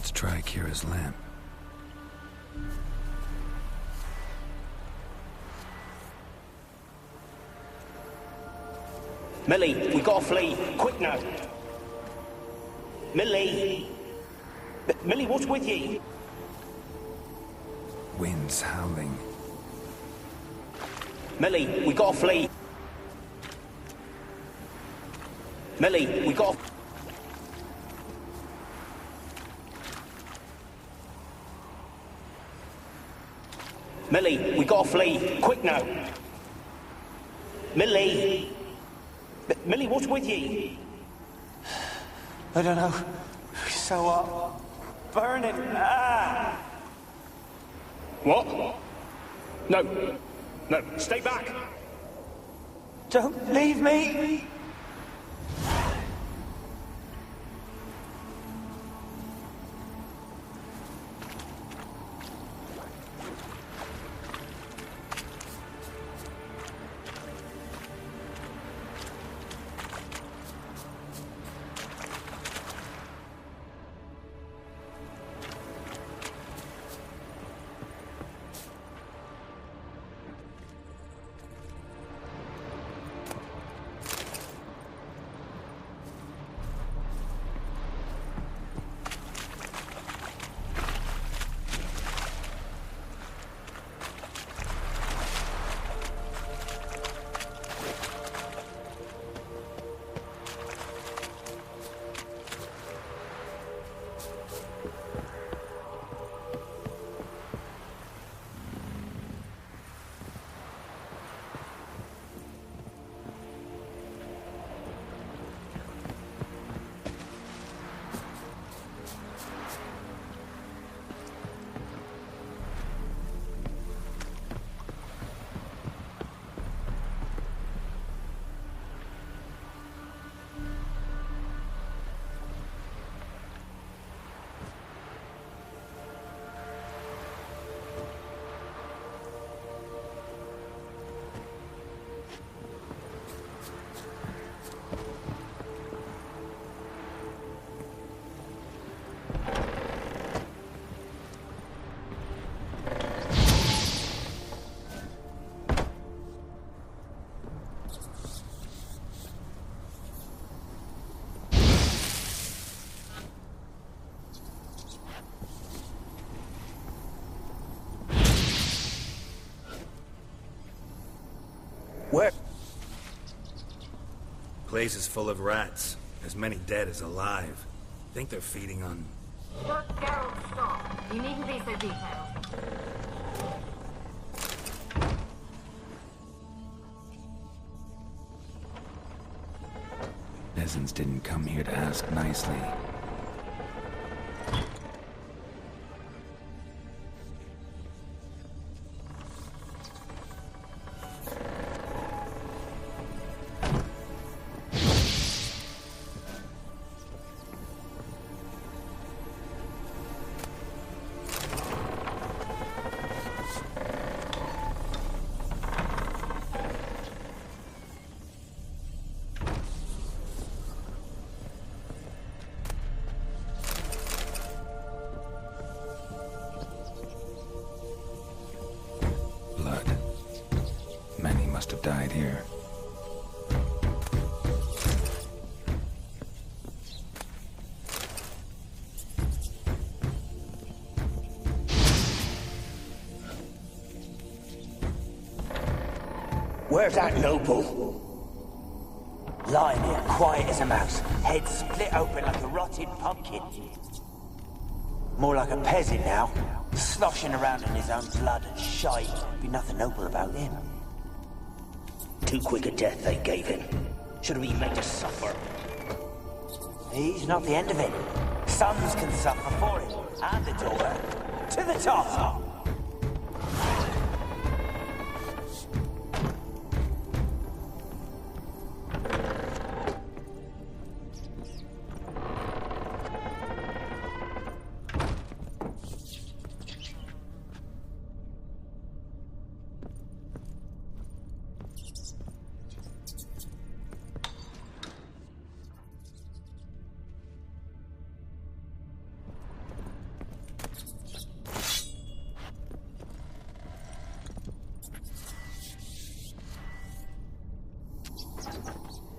Let's try Kira's lamp. Millie, we gotta flee. Quick now. Millie! Millie, what's with ye? Wind's howling. Millie, we gotta flee. Millie, we gotta... Millie, we gotta flee. Quick now. Millie! Millie, what's with ye? I don't know. So what? Burning. Ah! What? No. No, stay back. Don't leave me! Where? Place is full of rats. As many dead as alive. Think they're feeding on... Look, Gerald, stop. You needn't be so detailed. Peasants didn't come here to ask nicely. Must have died here. Where's that noble? Lying here, quiet as a mouse, head split open like a rotted pumpkin. More like a peasant now, sloshing around in his own blood and shite. Be nothing noble about him. Too quick a death they gave him. Should have been made to suffer. He's not the end of it. Sons can suffer for it, and the daughter. To the top!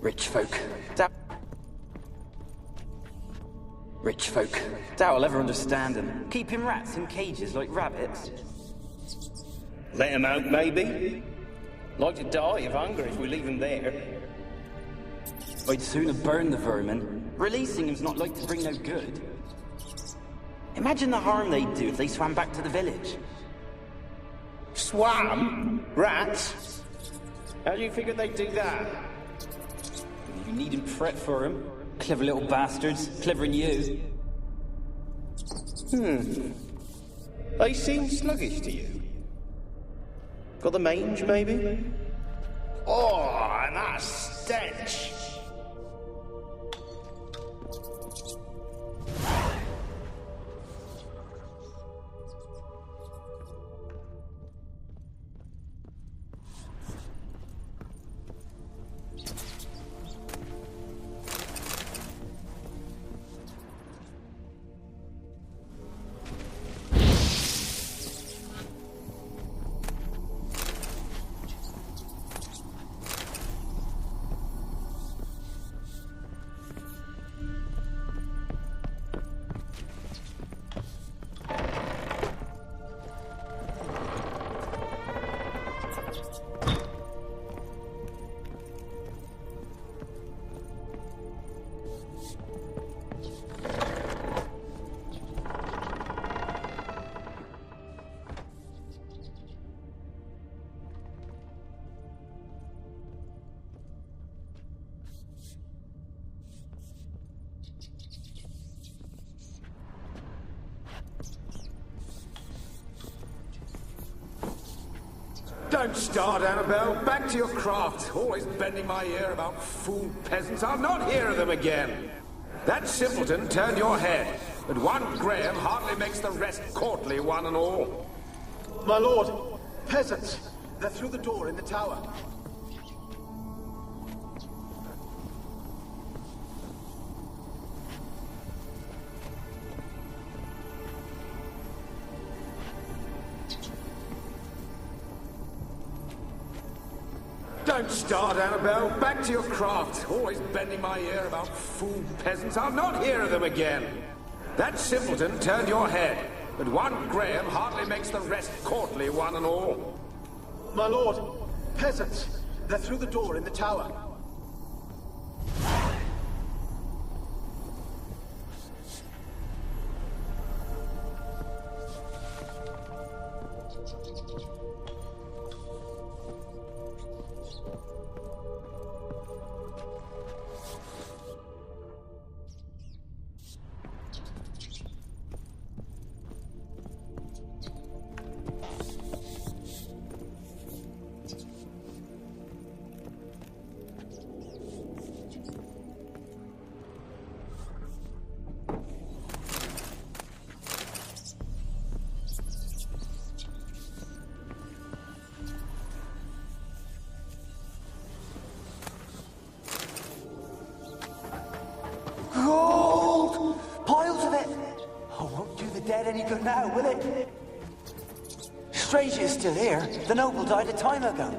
Rich folk. Doubt I'll ever understand them. Keeping rats in cages like rabbits. Let them out, maybe? Like to die of hunger if we leave them there. I'd sooner burn the vermin. Releasing them's not like to bring no good. Imagine the harm they'd do if they swam back to the village. Swam? Rats? How do you figure they'd do that? You needn't fret for them. Clever little bastards. Clever than you. They seem sluggish to you. Got the mange, maybe? Oh, and that stench! Don't start, Annabelle. Back to your craft. Always bending my ear about fool peasants. I'll not hear of them again. That simpleton turned your head, but one Graham hardly makes the rest courtly, one and all. My lord, peasants. They're through the door in the tower. Don't start, Annabelle. Back to your craft. Always bending my ear about fool peasants. I'll not hear of them again. That simpleton turned your head, but one Graham hardly makes the rest courtly, one and all. My lord, peasants. They're through the door in the tower. Gold! Piles of it! Oh, won't do the dead any good now, will it? Strange it's still here. The noble died a time ago.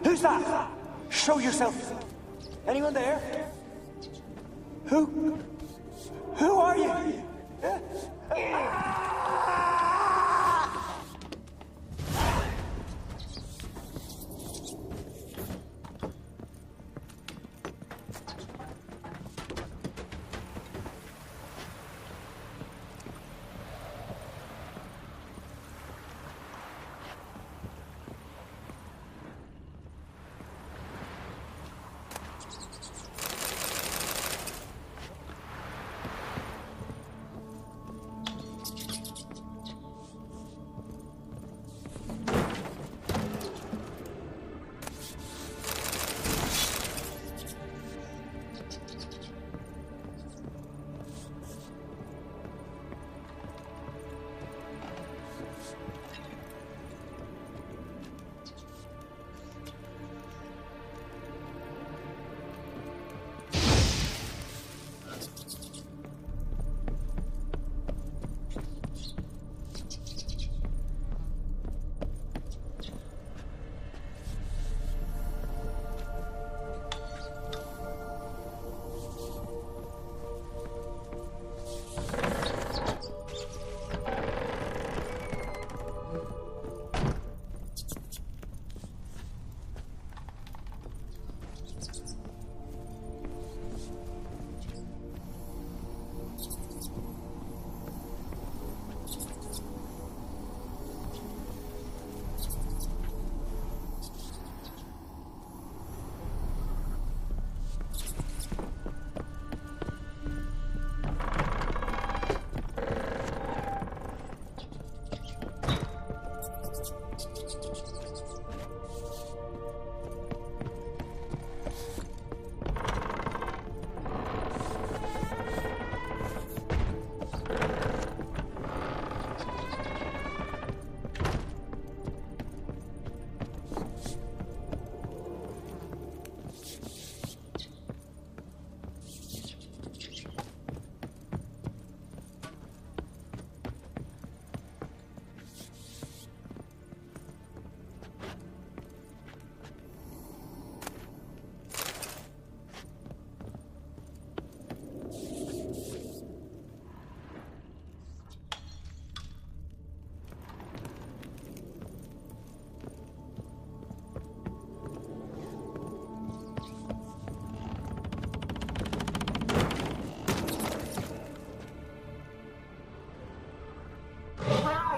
Who's that? Show yourself. Anyone there? Who are you?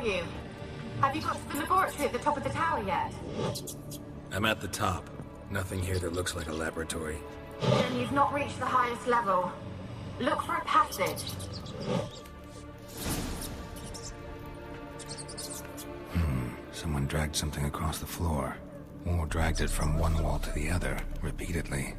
You? Have you got to the laboratory at the top of the tower yet? I'm at the top. Nothing here that looks like a laboratory. Then you've not reached the highest level. Look for a passage. Someone dragged something across the floor. Or dragged it from one wall to the other, repeatedly.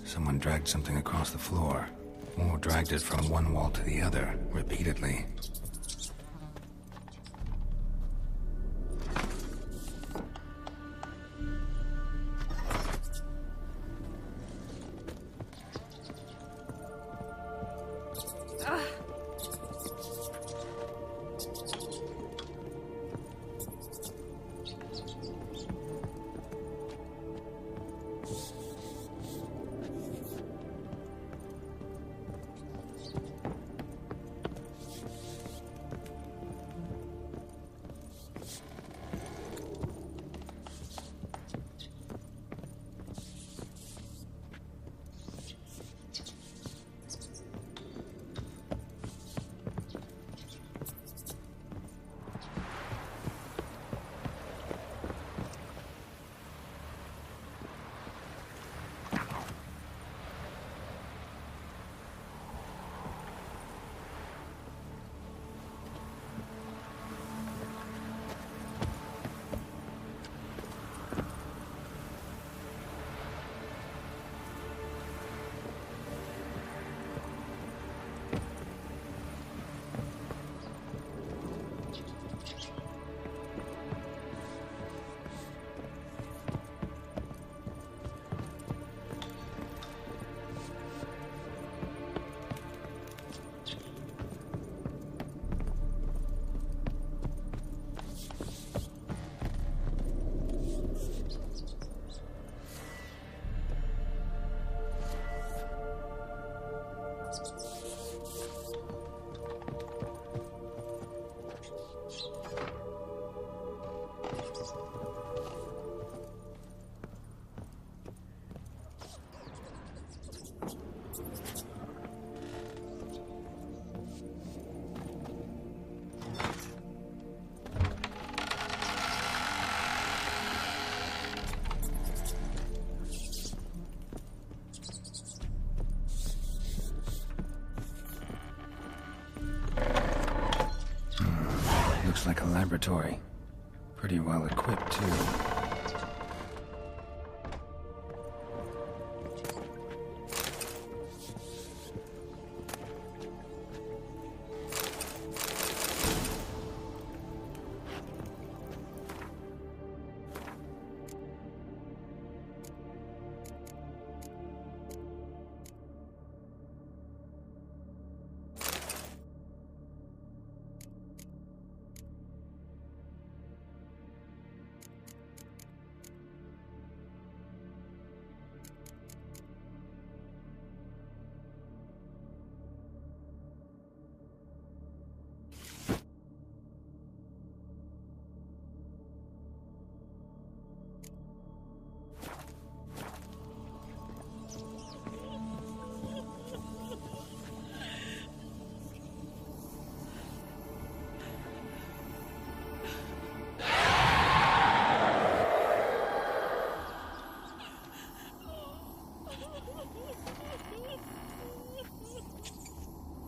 Someone dragged something across the floor, or dragged it from one wall to the other, repeatedly. Looks like a laboratory. Pretty well equipped, too.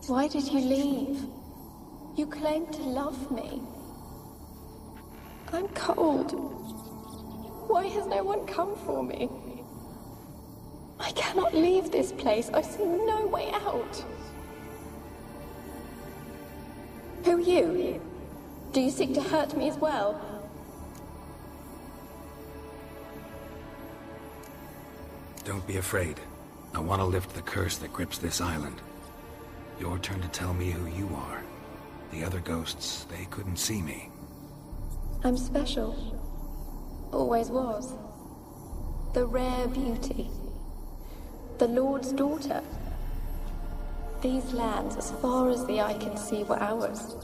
Why did you leave? You claimed to love me. I'm cold. Why has no one come for me? I cannot leave this place. I see no way out. Who are you? Do you seek to hurt me as well? Don't be afraid. I want to lift the curse that grips this island. Your turn to tell me who you are. The other ghosts, they couldn't see me. I'm special. Always was. The rare beauty. The Lord's daughter. These lands, as far as the eye can see, were ours.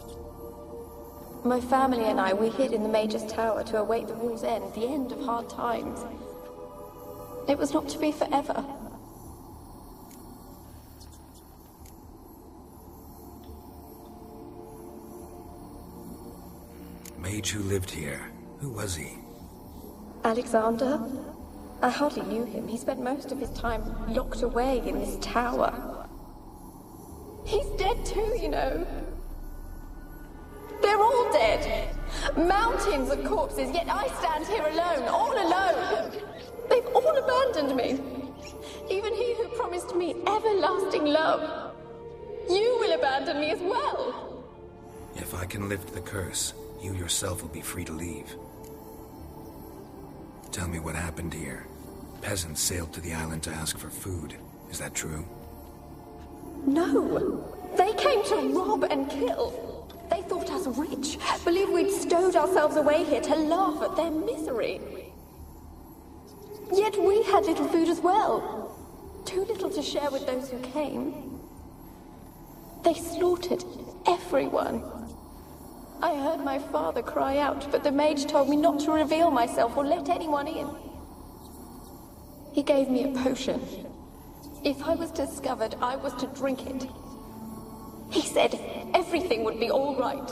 My family and I, we hid in the Major's Tower to await the war's end, the end of hard times. It was not to be forever. Mage who lived here. Who was he? Alexander? I hardly knew him. He spent most of his time locked away in this tower. He's dead too, you know. They're all dead. Mountains of corpses, yet I stand here alone, all alone. They've all abandoned me. Even he who promised me everlasting love. You will abandon me as well. If I can lift the curse, you yourself will be free to leave. Tell me what happened here. Peasants sailed to the island to ask for food. Is that true? No. They came to rob and kill. They thought us rich, believed we'd stowed ourselves away here to laugh at their misery. Yet we had little food as well. Too little to share with those who came. They slaughtered everyone. I heard my father cry out, but the mage told me not to reveal myself or let anyone in. He gave me a potion. If I was discovered, I was to drink it. He said everything would be all right.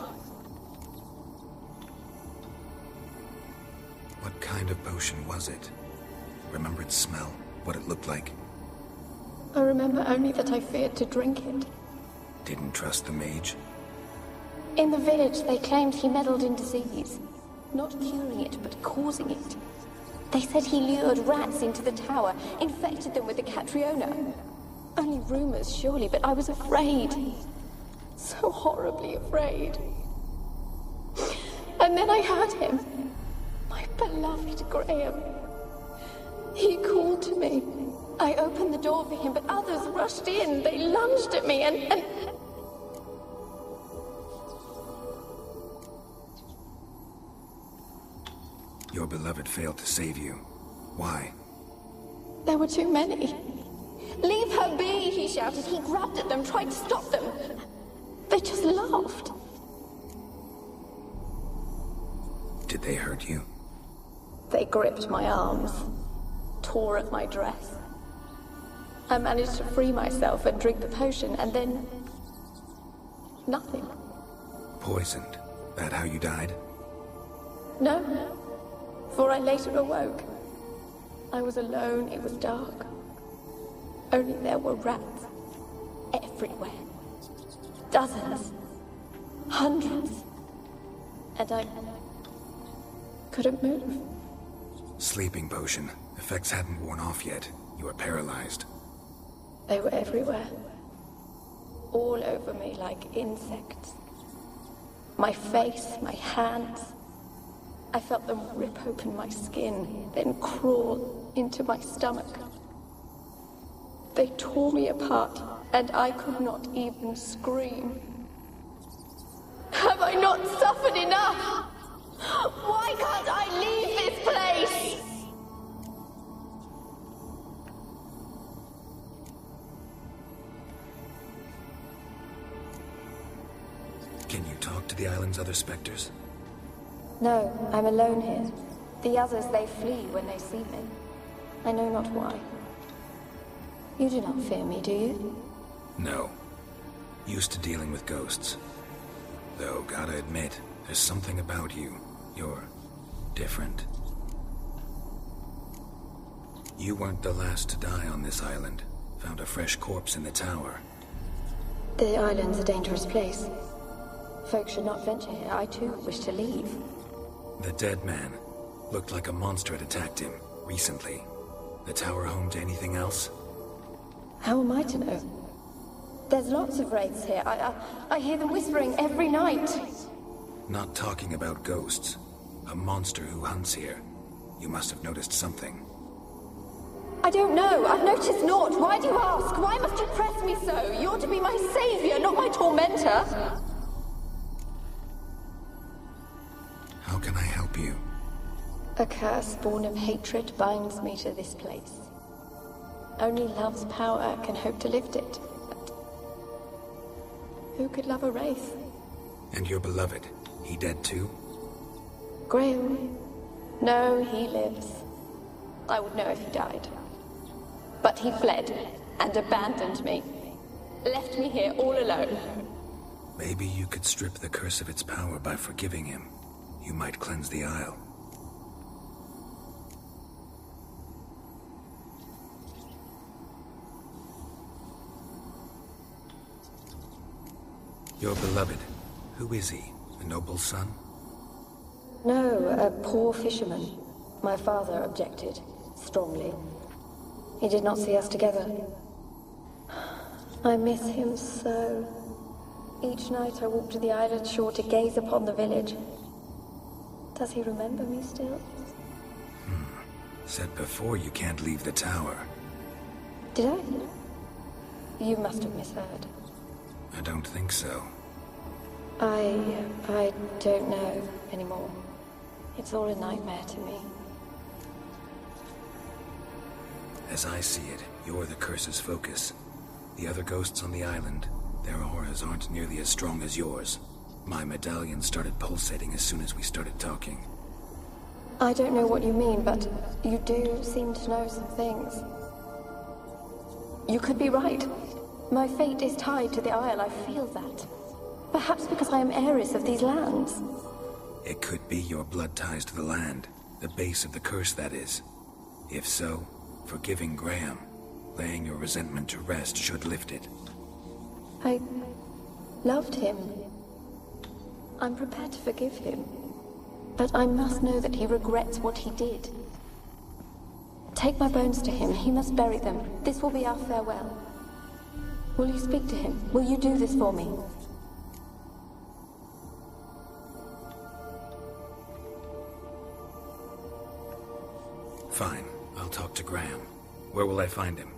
What kind of potion was it? Remember its smell? What it looked like? I remember only that I feared to drink it. Didn't trust the mage? In the village, they claimed he meddled in disease. Not curing it, but causing it. They said he lured rats into the tower, infected them with the Catriona. Only rumors, surely, but I was afraid. So horribly afraid. And then I heard him. My beloved Graham. He called to me. I opened the door for him, but others rushed in. They lunged at me and... Your beloved failed to save you. Why? There were too many. Leave her be, he shouted. He grabbed at them, tried to stop them. They just laughed. Did they hurt you? They gripped my arms, tore at my dress. I managed to free myself and drink the potion, and then... nothing. Poisoned? That how you died? No, for I later awoke. I was alone, it was dark. Only there were rats everywhere. Dozens. Hundreds. And I couldn't move. Sleeping potion. Effects hadn't worn off yet. You were paralyzed. They were everywhere. All over me like insects. My face, my hands. I felt them rip open my skin, then crawl into my stomach. They tore me apart, and I could not even scream. Have I not suffered enough? Why can't I leave this place? Can you talk to the island's other specters? No, I'm alone here. The others, they flee when they see me. I know not why. You do not fear me, do you? No. Used to dealing with ghosts. Though, gotta admit, there's something about you. You're different. You weren't the last to die on this island. Found a fresh corpse in the tower. The island's a dangerous place. Folks should not venture here. I too wish to leave. The dead man. Looked like a monster had attacked him, recently. The tower home to anything else? How am I to know? There's lots of wraiths here. I hear them whispering every night. Not talking about ghosts. A monster who hunts here. You must have noticed something. I don't know. I've noticed naught. Why do you ask? Why must you press me so? You're to be my savior, not my tormentor. How can I help you? A curse born of hatred binds me to this place. Only love's power can hope to lift it. But who could love a wraith? And your beloved, he dead too? Graham? No, he lives. I would know if he died. But he fled and abandoned me. Left me here all alone. Maybe you could strip the curse of its power by forgiving him. You might cleanse the Isle. Your beloved, who is he? A noble son? No, a poor fisherman. My father objected, strongly. He did not see us together. I miss him so. Each night I walk to the island shore to gaze upon the village. Does he remember me still? Said before you can't leave the tower. Did I? You must have misheard. I don't think so. I don't know anymore. It's all a nightmare to me. As I see it, you're the curse's focus. The other ghosts on the island, their auras aren't nearly as strong as yours. My medallion started pulsating as soon as we started talking. I don't know what you mean, but you do seem to know some things. You could be right. My fate is tied to the Isle, I feel that. Perhaps because I am heiress of these lands. It could be your blood ties to the land, the base of the curse, that is. If so, forgiving Graham, laying your resentment to rest should lift it. I loved him. I'm prepared to forgive him. But I must know that he regrets what he did. Take my bones to him. He must bury them. This will be our farewell. Will you speak to him? Will you do this for me? Fine. I'll talk to Graham. Where will I find him?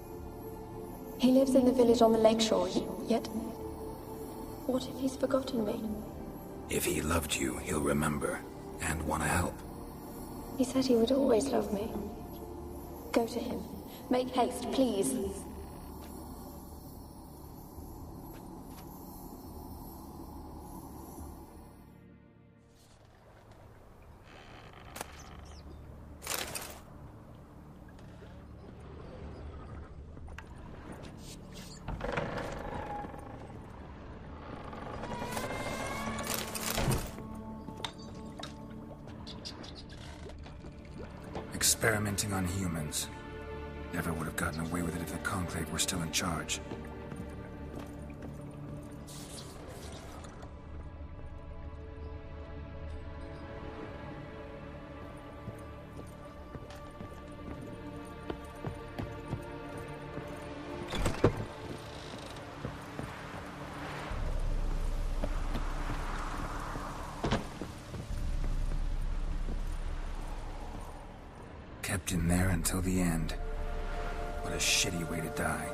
He lives in the village on the lakeshore, yet... What if he's forgotten me? If he loved you, he'll remember, and want to help. He said he would always love me. Go to him. Make haste, please. Experimenting on humans. Never would have gotten away with it if the Conclave were still in charge. Kept in there until the end. What a shitty way to die.